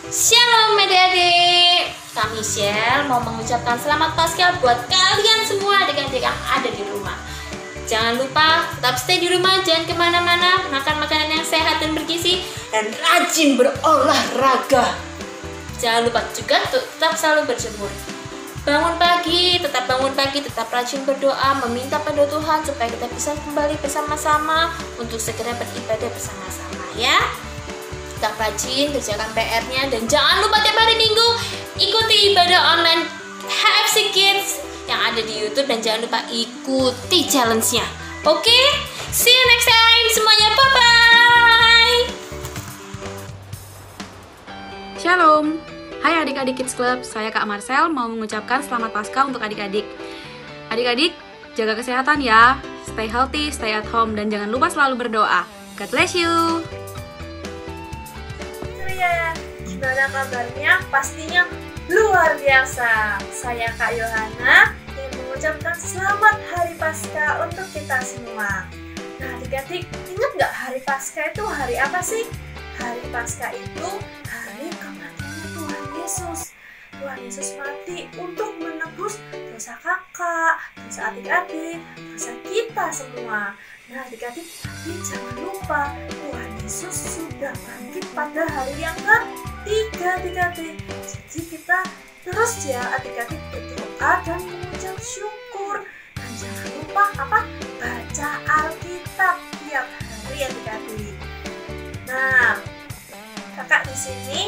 Shalom adik-adik, Kak Michelle mau mengucapkan selamat Paskah buat kalian semua adik-adik yang ada di rumah. Jangan lupa tetap stay di rumah, jangan kemana-mana, makan makanan yang sehat dan bergizi, dan rajin berolahraga. Jangan lupa juga tetap selalu berjemur. Bangun pagi, tetap rajin berdoa, meminta pada Tuhan supaya kita bisa kembali bersama-sama untuk segera beribadah bersama-sama ya. Tetap rajin kerjakan PR-nya dan jangan lupa tiap hari Minggu ikuti ibadah online HFC Kids yang ada di YouTube dan jangan lupa ikuti challenge-nya. Oke? See you next time semuanya. Bye-bye. Shalom. Hai adik-adik Kids Club, saya Kak Marcel mau mengucapkan selamat Paskah untuk adik-adik. Adik-adik, jaga kesehatan ya. Stay healthy, stay at home dan jangan lupa selalu berdoa. God bless you. Gimana kabarnya? Pastinya luar biasa. Saya Kak Yohana yang mengucapkan selamat Hari Paskah untuk kita semua. Nah adik-adik, ingat nggak Hari Paskah itu hari apa sih? Hari Paskah itu hari kematiannya Tuhan Yesus. Tuhan Yesus mati untuk menebus dosa kakak, dosa adik-adik, dosa kita semua. Nah adik-adik, tapi jangan lupa Tuhan Yesus sudah bangkit pada hari yang ketiga adik-adik. Jadi kita terus ya adik-adik berdoa dan mengucap syukur. Dan jangan lupa baca Alkitab tiap hari adik-adik. Nah, kakak di sini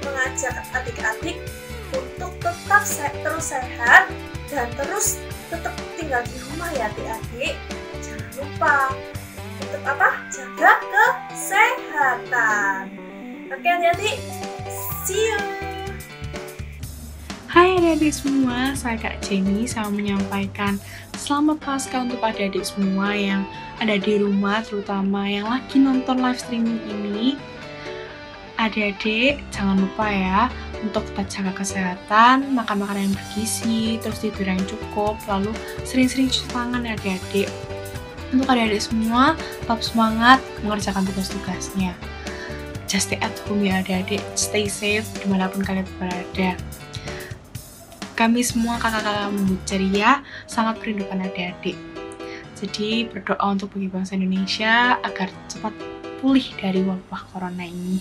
mengajak adik-adik untuk tetap terus sehat dan terus tetap tinggal di rumah ya adik-adik. Jangan lupa tetap jaga kesehatan. Oke adik-adik, see you. Hai adik-adik semua, saya Kak Jenny. Saya menyampaikan selamat Paskah untuk adik-adik semua yang ada di rumah, terutama yang lagi nonton live streaming ini. Adik-adik, jangan lupa ya untuk tetap jaga kesehatan, makan makanan yang bergizi, terus tidur yang cukup, lalu sering-sering cuci tangan ya adik-adik. Untuk adik-adik semua, tetap semangat mengerjakan tugas-tugasnya. Just stay at home ya adik-adik, stay safe dimanapun kalian berada. Kami semua kakak-kakak Muda Ceria sangat merindukan adik-adik. Jadi berdoa untuk bagi bangsa Indonesia agar cepat pulih dari wabah corona ini,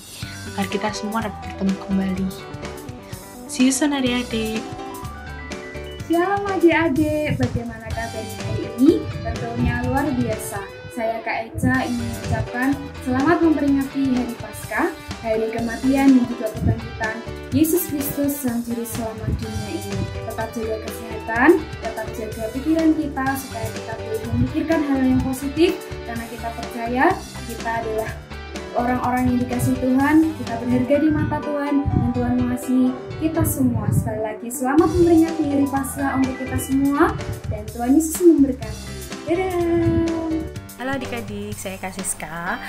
agar kita semua dapat bertemu kembali. See you soon adik-adik. Shalom adik-adik, bagaimana kabarnya hari ini? Tentunya luar biasa. Saya Kak Eca ingin mengucapkan selamat memperingati Hari Paskah, hari kematian dan juga kebangkitan Yesus Kristus Sang Juru Selamat dunia ini. Tetap jaga kesehatan, tetap jaga pikiran kita supaya kita boleh memikirkan hal yang positif, karena kita percaya kita adalah orang-orang yang dikasih Tuhan, kita berharga di mata Tuhan, dan Tuhan mengasihi kita semua. Sekali lagi selamat memperingati Hari Paskah untuk kita semua, dan Tuhan Yesus memberkati. Dadah! Halo adik-adik, saya Kak Siska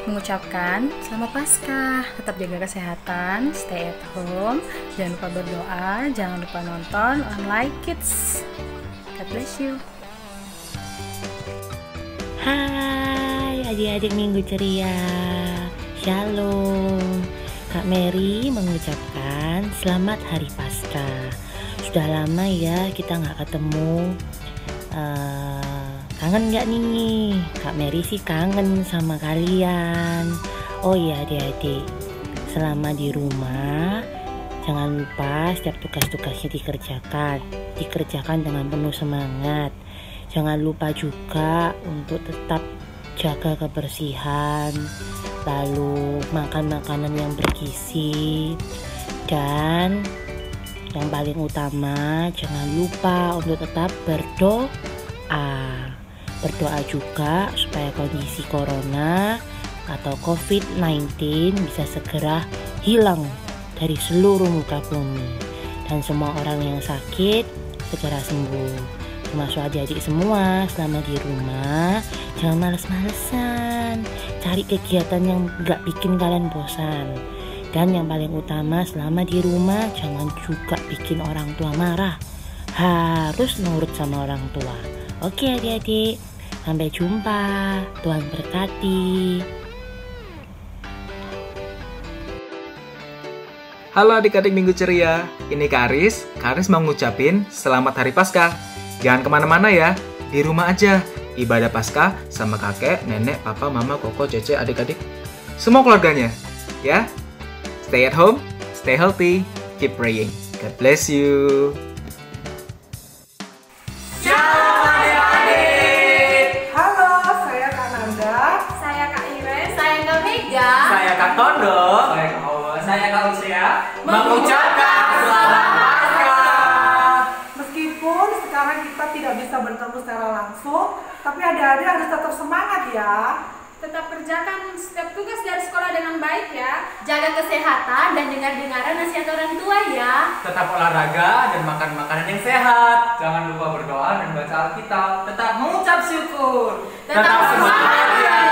mengucapkan selamat Paskah. Tetap jaga kesehatan, stay at home, jangan lupa berdoa, jangan lupa nonton Online Kids. God bless you. Hai adik-adik Minggu Ceria, Shalom. Kak Mary mengucapkan selamat Hari Paskah. Sudah lama ya kita nggak ketemu. Kangen nggak nih? Kak Mary sih kangen sama kalian. Oh iya adik-adik, selama di rumah jangan lupa setiap tugas-tugasnya dikerjakan dengan penuh semangat. Jangan lupa juga untuk tetap jaga kebersihan, lalu makan makanan yang bergizi, dan yang paling utama jangan lupa untuk tetap berdoa juga supaya kondisi corona atau COVID-19 bisa segera hilang dari seluruh muka bumi dan semua orang yang sakit segera sembuh. Termasuk adik-adik semua, selama di rumah jangan males-malesan, cari kegiatan yang gak bikin kalian bosan. Dan yang paling utama, selama di rumah jangan juga bikin orang tua marah, harus nurut sama orang tua. Oke adik-adik, sampai jumpa, Tuhan berkati. Halo adik-adik Minggu Ceria, ini Kak Aris. Kak Aris mau ngucapin Selamat Hari Paskah. Jangan kemana-mana ya, di rumah aja. Ibadah Paskah sama kakek, nenek, papa, mama, koko, cece, adik-adik. Semua keluarganya, ya. Stay at home, stay healthy, keep praying. God bless you. Shalom adik-adik. Halo, saya Kak Nanda. Saya Kak Iren. Saya Kak Mega. Saya Kak Tondo. Saya Kak Awa. Saya Kak Lucia. Mengucapkan Selamat Paskah. Meskipun sekarang kita tidak bisa bertemu secara langsung, tapi adik-adik harus tetap semangat ya. Tetap kerjakan setiap tugas dari sekolah dengan baik ya. Jaga kesehatan dan dengar-dengaran nasihat orang tua ya. Tetap olahraga dan makan makanan yang sehat. Jangan lupa berdoa dan baca Alkitab. Tetap mengucap syukur. Tetap semangat ya.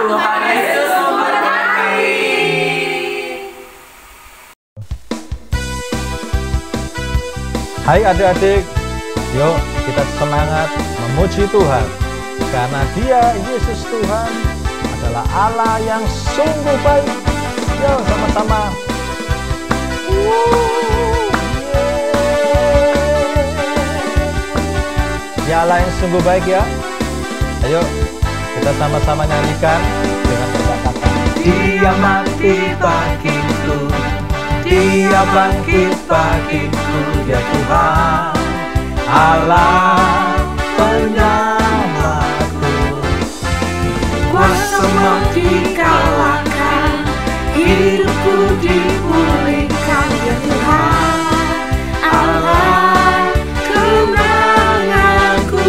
Tuhan Yesus memberkati. Hai adik-adik, yuk kita semangat memuji Tuhan. Karena Dia, Yesus Tuhan, adalah Allah yang sungguh baik. Yuk sama-sama. Dia Allah yang sungguh baik ya. Ayo kita sama-sama nyanyikan dengan kata-kata. Dia mati bagiku, Dia bangkit bagiku, ya Tuhan Allah penyelamatku. Kuasa maut dikalahkan, hidupku dipulihkan, ya Tuhan Allah kemenanganku.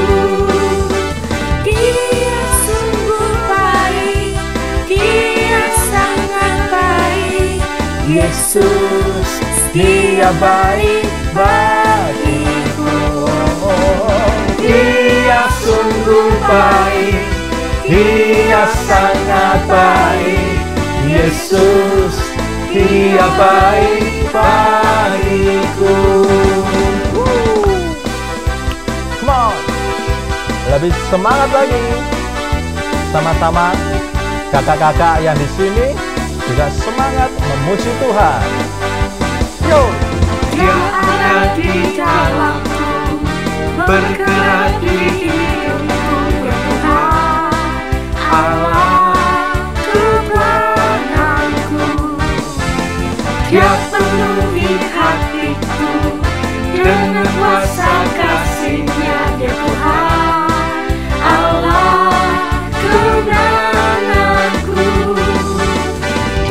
Dia sungguh baik, Dia sangat baik. Yesus, Dia baik bagiku. Dia sungguh baik, Dia sangat baik. Yesus, Dia baik bagiku. Come on, lebih semangat lagi. Sama-sama kakak-kakak yang di sini juga semangat memuji Tuhan. Yo, Dia ada di dalamku, bergerak di hidupku, ya Tuhan Allah kemenanganku. Dia penuhi hatiku dengan kuasa kasih-Nya, ya Tuhan Allah kemenanganku.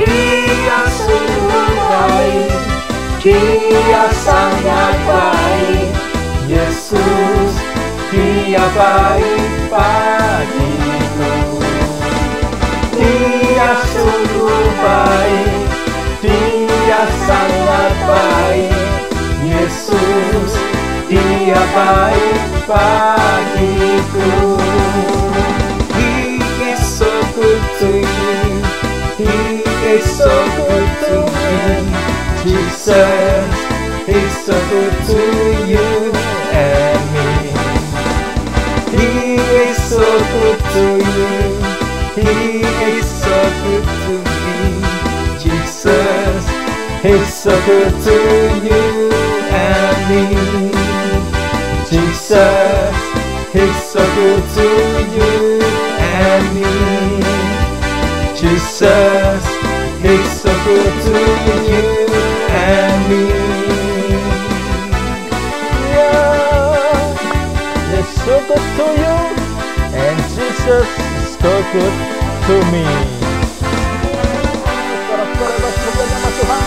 Dia sungguh baik, Dia sangat baik. Yesus, Dia baik bagiku. Dia sungguh baik, Dia sangat baik. Yesus, Dia baik bagiku. He is so good to you. He is so good to me. Jesus is so good to you and me. He is so good to you. He is so good to me. Jesus is so good to you and me. Jesus is so good to you and me. Jesus is so good to you and me. yeah, He's so good to you, and Jesus is so good to me. Suara-suara bersemangat sama Tuhan.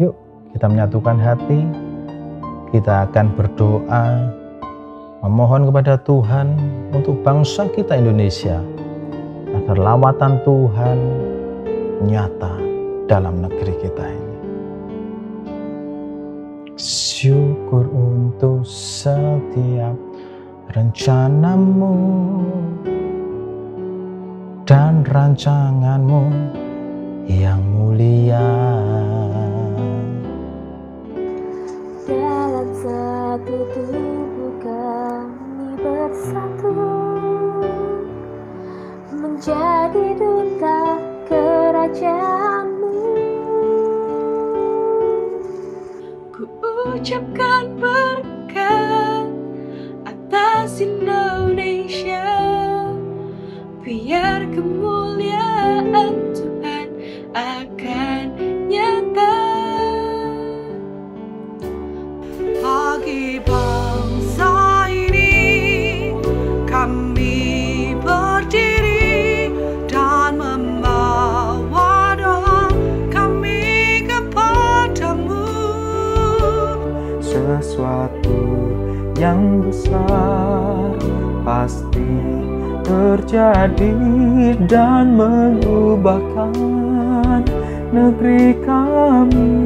Yuk kita menyatukan hati. Kita akan berdoa memohon kepada Tuhan untuk bangsa kita Indonesia agar lawatan Tuhan nyata dalam negeri kita ini. Syukur untuk setiap rencanamu dan rancanganmu yang mulia. Dalam menjadi duta kerajaanmu. Ku ucapkan berkat atas Indonesia, biar kemuliaan Tuhan akan nyata. Bagi bangsa ini kami berdiri dan membawa doa kami kepadamu. Sesuatu yang besar pasti terjadi dan mengubahkan negeri kami.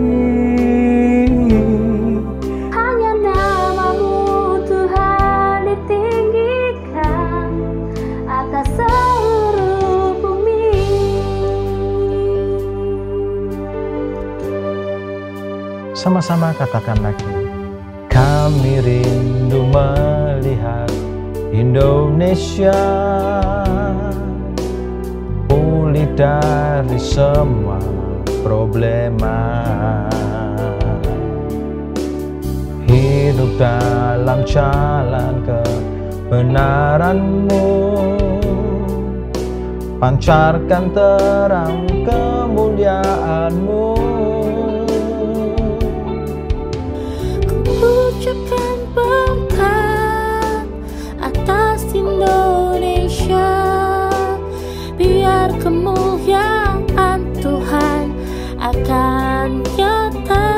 Hanya namamu Tuhan ditinggikan atas seluruh bumi. Sama-sama katakan lagi. Kami rindu melihat Indonesia pulih dari semua problema, hidup dalam jalan kebenaran-Mu, pancarkan terang kemuliaan-Mu. Ucapkan berkat atas Indonesia, biar kemuliaan Tuhan akan nyata.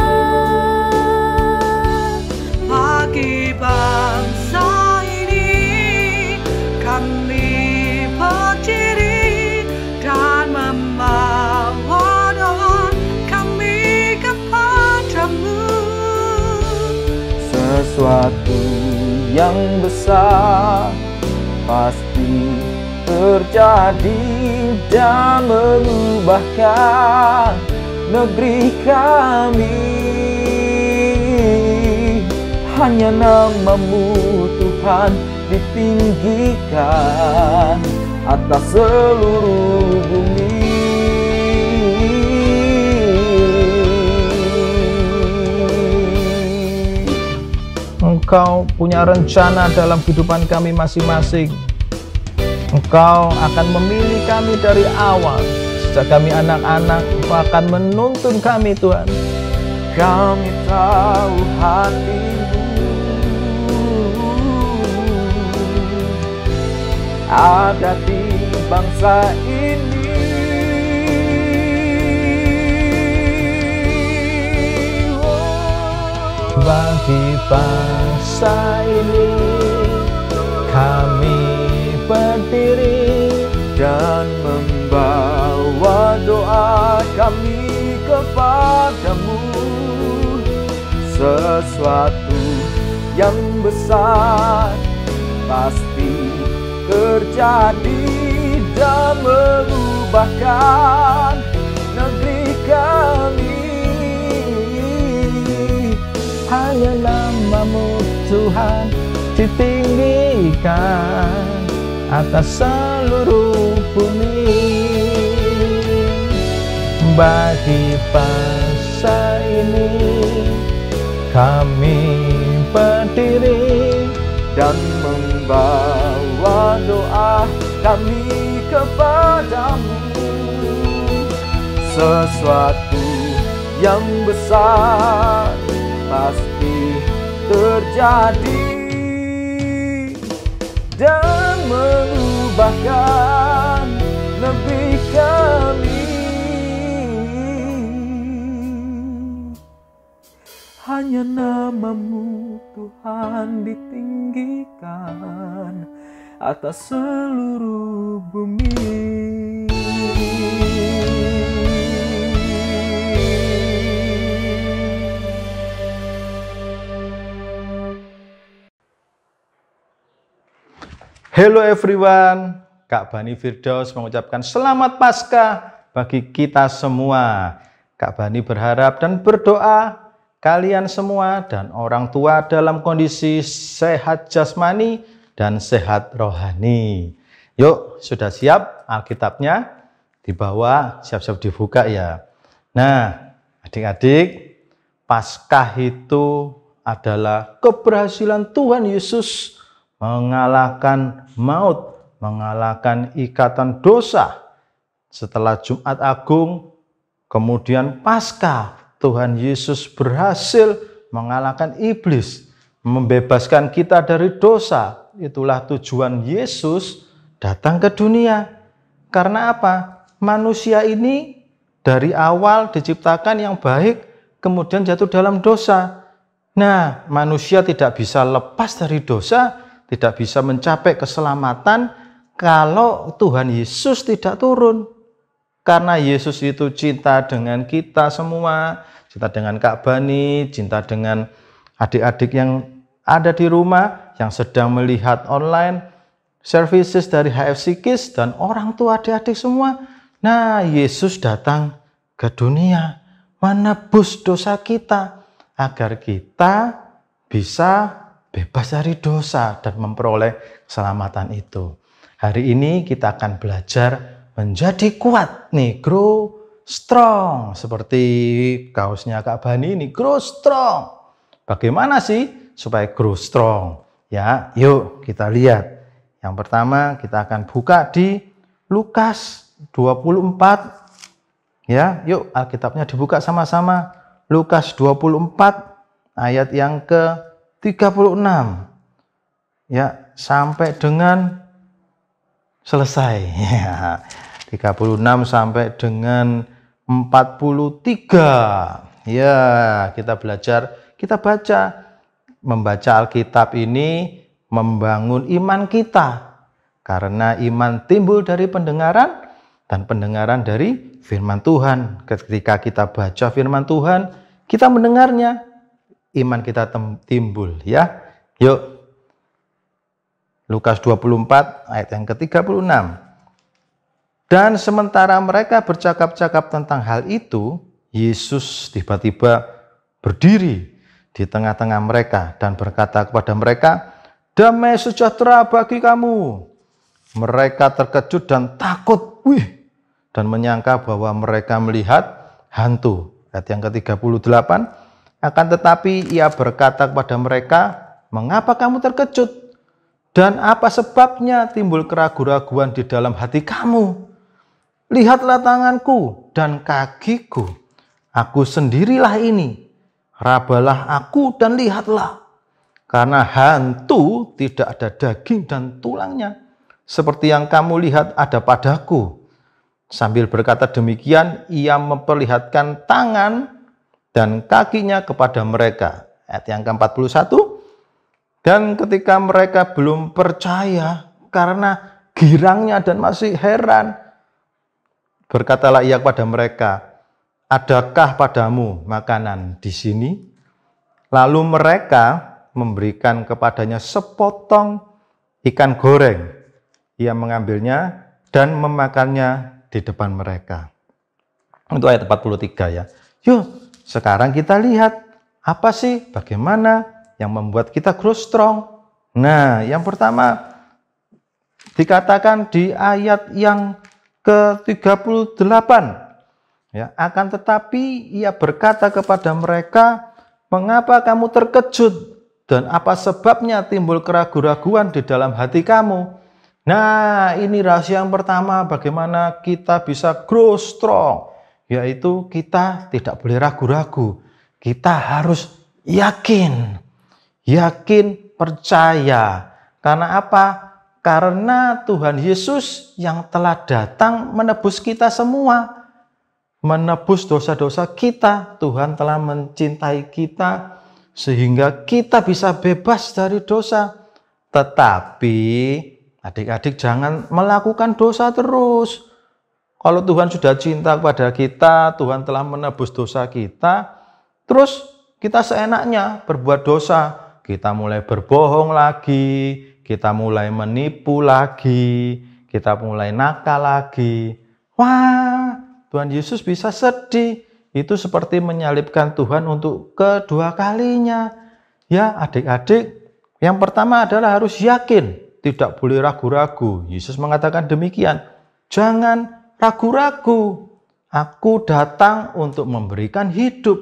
Bagi bangsa ini kami berdiri dan membawa doa kami kepadamu. Sesuatu yang besar pasti terjadi dan mengubahkan negeri kami. Hanya namamu Tuhan ditinggikan atas seluruh bumi. Engkau punya rencana dalam kehidupan kami masing-masing. Engkau akan memilih kami dari awal. Sejak kami anak-anak, Engkau akan menuntun kami, Tuhan. Kami tahu hati-Mu ada di bangsa ini. Bagi bangsa ini kami berdiri dan membawa doa kami kepadamu. Sesuatu yang besar pasti terjadi dan mengubahkan negeri kami. Hanya namamu Tuhan ditinggikan atas seluruh bumi. Bagi bangsa ini kami berdiri dan membawa doa kami kepadamu. Sesuatu yang besar pasti terjadi dan mengubahkan negeri kami. Hanya namamu Tuhan ditinggikan atas seluruh bumi. Hello everyone, Kak Bani Firdaus mengucapkan selamat Paskah bagi kita semua. Kak Bani berharap dan berdoa kalian semua dan orang tua dalam kondisi sehat jasmani dan sehat rohani. Yuk, sudah siap Alkitabnya? Di bawah, siap-siap dibuka ya. Nah, adik-adik, Paskah itu adalah keberhasilan Tuhan Yesus mengalahkan maut, mengalahkan ikatan dosa. Setelah Jumat Agung, kemudian Paskah, Tuhan Yesus berhasil mengalahkan iblis, membebaskan kita dari dosa. Itulah tujuan Yesus datang ke dunia. Karena apa? Manusia ini dari awal diciptakan yang baik, kemudian jatuh dalam dosa. Nah, manusia tidak bisa lepas dari dosa, tidak bisa mencapai keselamatan kalau Tuhan Yesus tidak turun. Karena Yesus itu cinta dengan kita semua, cinta dengan Kak Bani, cinta dengan adik-adik yang ada di rumah, yang sedang melihat online services dari HFC Kids, dan orang tua adik-adik semua. Nah, Yesus datang ke dunia menebus dosa kita agar kita bisa bebas dari dosa dan memperoleh keselamatan itu. Hari ini kita akan belajar menjadi kuat nih, grow strong. Seperti kaosnya Kak Bani ini, grow strong. Bagaimana sih supaya grow strong? Ya, yuk kita lihat. Yang pertama kita akan buka di Lukas 24. Ya, yuk Alkitabnya dibuka sama-sama. Lukas 24 ayat yang ke-36. Ya, sampai dengan selesai. Ya, 36 sampai dengan 43. Ya, kita belajar, kita baca. Membaca Alkitab ini membangun iman kita. Karena iman timbul dari pendengaran, dan pendengaran dari firman Tuhan. Ketika kita baca firman Tuhan, kita mendengarnya, iman kita timbul ya. Yuk. Lukas 24 ayat yang ke-36. Dan sementara mereka bercakap-cakap tentang hal itu, Yesus tiba-tiba berdiri di tengah-tengah mereka dan berkata kepada mereka, "Damai sejahtera bagi kamu." Mereka terkejut dan takut, dan menyangka bahwa mereka melihat hantu. Ayat yang ke-38, akan tetapi ia berkata kepada mereka, "Mengapa kamu terkejut? Dan apa sebabnya timbul keraguan-raguan di dalam hati kamu? Lihatlah tanganku dan kakiku. Aku sendirilah ini. Rabalah aku dan lihatlah. Karena hantu tidak ada daging dan tulangnya, seperti yang kamu lihat ada padaku." Sambil berkata demikian, ia memperlihatkan tangan dan kakinya kepada mereka. Ayat yang ke-41. Dan ketika mereka belum percaya karena girangnya dan masih heran, berkatalah ia kepada mereka, "Adakah padamu makanan di sini?" Lalu mereka memberikan kepadanya sepotong ikan goreng. Ia mengambilnya dan memakannya di depan mereka. Untuk ayat 43 ya. Yuk, sekarang kita lihat apa sih, bagaimana yang membuat kita grow strong. Nah, yang pertama dikatakan di ayat yang ke-38. Ya, akan tetapi ia berkata kepada mereka, "Mengapa kamu terkejut? Dan apa sebabnya timbul keraguan-raguan di dalam hati kamu?" Nah, ini rahasia yang pertama bagaimana kita bisa grow strong, yaitu kita tidak boleh ragu-ragu. Kita harus yakin, percaya. Karena apa? Karena Tuhan Yesus yang telah datang menebus kita semua, menebus dosa-dosa kita. Tuhan telah mencintai kita sehingga kita bisa bebas dari dosa. Tetapi adik-adik jangan melakukan dosa terus. Kalau Tuhan sudah cinta kepada kita, Tuhan telah menebus dosa kita, terus kita seenaknya berbuat dosa. Kita mulai berbohong lagi, kita mulai menipu lagi, kita mulai nakal lagi. Wah, Tuhan Yesus bisa sedih. Itu seperti menyalibkan Tuhan untuk kedua kalinya. Ya, adik-adik, yang pertama adalah harus yakin. tidak boleh ragu-ragu. Yesus mengatakan demikian. Jangan ragu-ragu. Aku datang untuk memberikan hidup.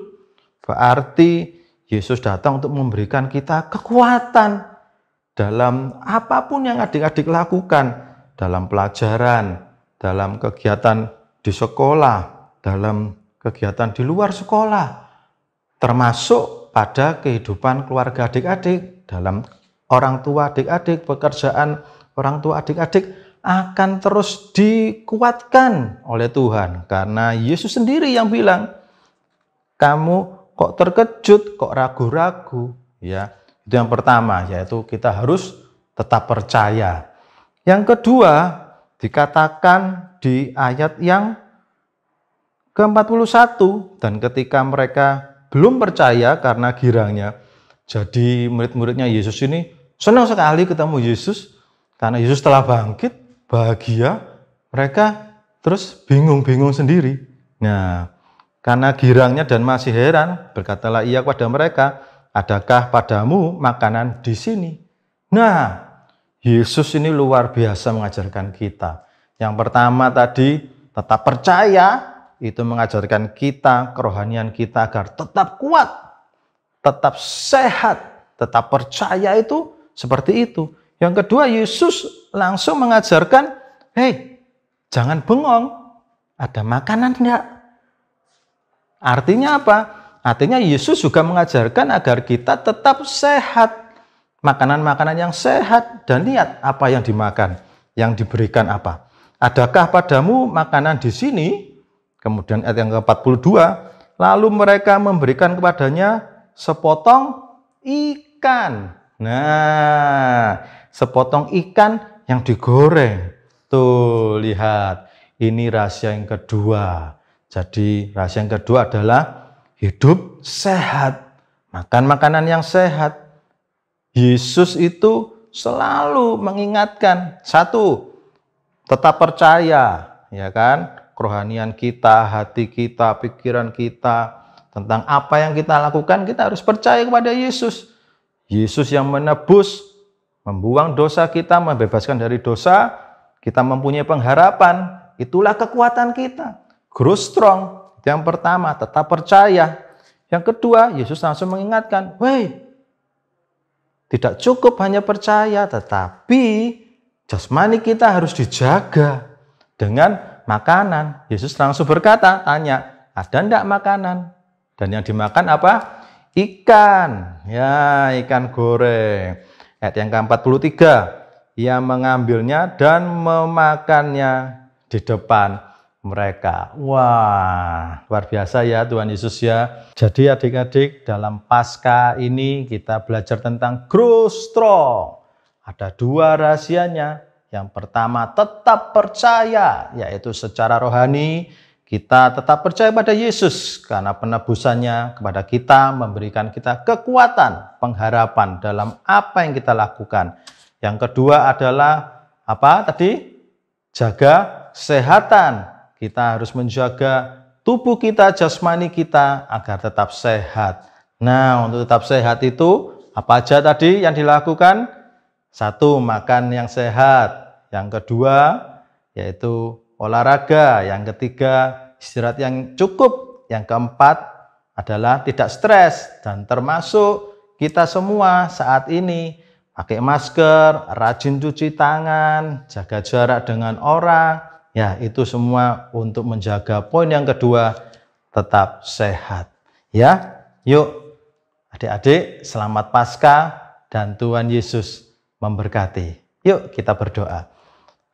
Berarti Yesus datang untuk memberikan kita kekuatan dalam apapun yang adik-adik lakukan. Dalam pelajaran, dalam kegiatan di sekolah, dalam kegiatan di luar sekolah. Termasuk pada kehidupan keluarga adik-adik, dalam orang tua adik-adik, pekerjaan orang tua adik-adik akan terus dikuatkan oleh Tuhan. Karena Yesus sendiri yang bilang, kamu kok terkejut, kok ragu-ragu. Ya, itu yang pertama, yaitu kita harus tetap percaya. Yang kedua, dikatakan di ayat yang ke-41, dan ketika mereka belum percaya karena girangnya, jadi murid-muridnya Yesus ini senang sekali ketemu Yesus, karena Yesus telah bangkit, bahagia, mereka terus bingung-bingung sendiri. Nah, karena girangnya dan masih heran, berkatalah ia kepada mereka, adakah padamu makanan di sini? Nah, Yesus ini luar biasa mengajarkan kita. Yang pertama tadi, tetap percaya, itu mengajarkan kita, kerohanian kita agar tetap kuat, tetap sehat, tetap percaya itu seperti itu. Yang kedua, Yesus langsung mengajarkan, hei, jangan bengong, ada makanan enggak? Artinya apa? Artinya Yesus juga mengajarkan agar kita tetap sehat. Makanan-makanan yang sehat, dan lihat apa yang dimakan, yang diberikan apa. Adakah padamu makanan di sini? Kemudian ayat yang ke-42, lalu mereka memberikan kepadanya sepotong ikan. Nah, sepotong ikan yang digoreng. Tuh, lihat. Ini rahasia yang kedua. Jadi, rahasia yang kedua adalah hidup sehat. Makan makanan yang sehat. Yesus itu selalu mengingatkan, satu, tetap percaya, ya kan? Kerohanian kita, hati kita, pikiran kita, tentang apa yang kita lakukan, kita harus percaya kepada Yesus. Yesus yang menebus, membuang dosa kita, membebaskan dari dosa, kita mempunyai pengharapan, itulah kekuatan kita. Grow strong, yang pertama, tetap percaya. Yang kedua, Yesus langsung mengingatkan, woi, tidak cukup hanya percaya, tetapi jasmani kita harus dijaga dengan makanan. Yesus langsung berkata, tanya, ada enggak makanan? Dan yang dimakan apa? Ikan. Ya, ikan goreng. Ayat yang ke-43, ia mengambilnya dan memakannya di depan mereka. Wah, luar biasa ya Tuhan Yesus ya. Jadi adik-adik, dalam Paskah ini kita belajar tentang grow strong. Ada dua rahasianya. Yang pertama, tetap percaya, yaitu secara rohani kita tetap percaya pada Yesus karena penebusannya kepada kita memberikan kita kekuatan, pengharapan dalam apa yang kita lakukan. Yang kedua adalah apa tadi? Jaga kesehatan. Kita harus menjaga tubuh kita, jasmani kita agar tetap sehat. Nah, untuk tetap sehat itu apa aja tadi yang dilakukan? Satu, makan yang sehat. Yang kedua, yaitu olahraga. Yang ketiga, istirahat yang cukup. Yang keempat adalah tidak stres. Dan termasuk kita semua saat ini pakai masker, rajin cuci tangan, jaga jarak dengan orang. Ya, itu semua untuk menjaga poin yang kedua, tetap sehat. Ya, yuk adik-adik, selamat Paskah dan Tuhan Yesus memberkati. Yuk kita berdoa.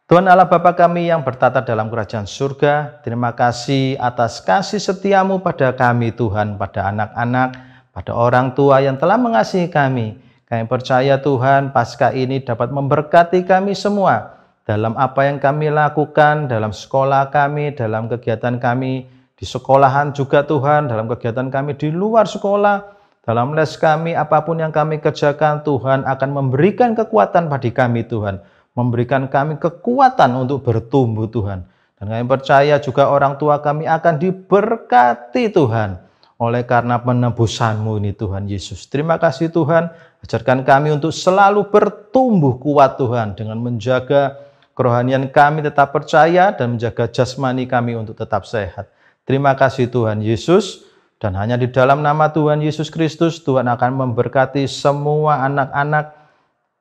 Tuhan Allah Bapa kami yang bertata dalam kerajaan surga, terima kasih atas kasih setiamu pada kami Tuhan, pada anak-anak, pada orang tua yang telah mengasihi kami. Kami percaya Tuhan, Paskah ini dapat memberkati kami semua dalam apa yang kami lakukan, dalam sekolah kami, dalam kegiatan kami di sekolahan juga Tuhan, dalam kegiatan kami di luar sekolah, dalam les kami, apapun yang kami kerjakan, Tuhan akan memberikan kekuatan bagi kami Tuhan, memberikan kami kekuatan untuk bertumbuh Tuhan. Dan kami percaya juga orang tua kami akan diberkati Tuhan. oleh karena penebusan-Mu ini Tuhan Yesus. Terima kasih Tuhan, ajarkan kami untuk selalu bertumbuh kuat Tuhan, dengan menjaga kerohanian kami tetap percaya dan menjaga jasmani kami untuk tetap sehat. Terima kasih Tuhan Yesus, dan hanya di dalam nama Tuhan Yesus Kristus, Tuhan akan memberkati semua anak-anak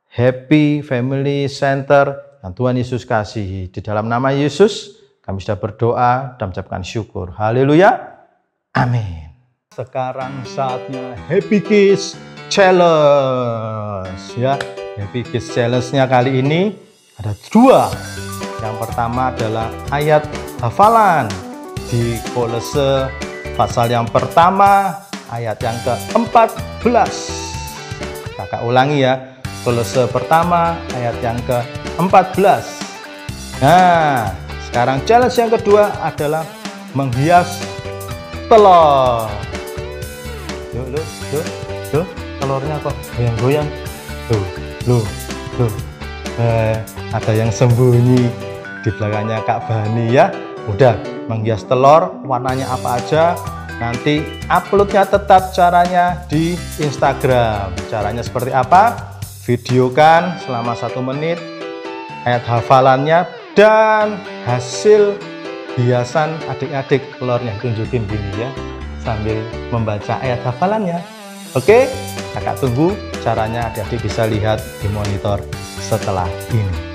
Happy Family Center yang Tuhan Yesus kasihi. Di dalam nama Yesus, kami sudah berdoa dan mengucapkan syukur. Haleluya. Amin. Sekarang saatnya Happy Kids Challenge ya. Happy Kids Challenge-nya kali ini ada 2. Yang pertama adalah ayat hafalan di Kolose pasal yang pertama ayat yang ke-14. Kakak ulangi ya. Kolose pertama ayat yang ke-14. Nah, sekarang challenge yang kedua adalah menghias telur. Tuh, telurnya kok goyang-goyang. Tuh. Ada yang sembunyi di belakangnya Kak Bani ya. Udah, menghias telur, warnanya apa aja. Nanti uploadnya tetap caranya di Instagram. Caranya seperti apa? Videokan selama 1 menit ayat hafalannya dan hasil hiasan adik-adik telurnya. Tunjukin gini ya, sambil membaca ayat hafalannya. Oke, kakak tunggu caranya, adik-adik bisa lihat di monitor setelah ini.